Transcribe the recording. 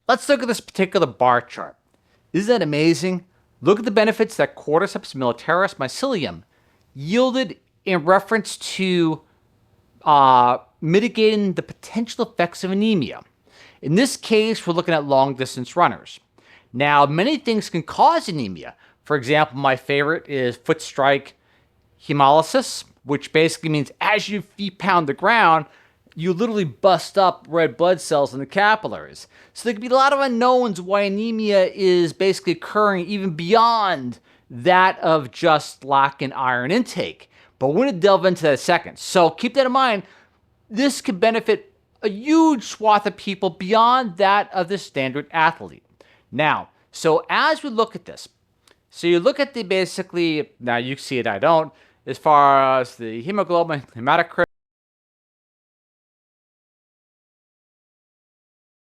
Let's look at this particular bar chart. Isn't that amazing? Look at the benefits that Cordyceps militaris mycelium yielded in reference to mitigating the potential effects of anemia. In this case, we're looking at long-distance runners. Now, many things can cause anemia. For example, my favorite is foot strike hemolysis, which basically means as your feet pound the ground, you literally bust up red blood cells in the capillaries. So there could be a lot of unknowns why anemia is basically occurring even beyond that of just lack in iron intake. But we're going to delve into that in a second. So keep that in mind. This could benefit a huge swath of people beyond that of the standard athlete. Now, so as we look at this, so you look at the basically, now you see it, I don't, as far as the hemoglobin, hematocrit,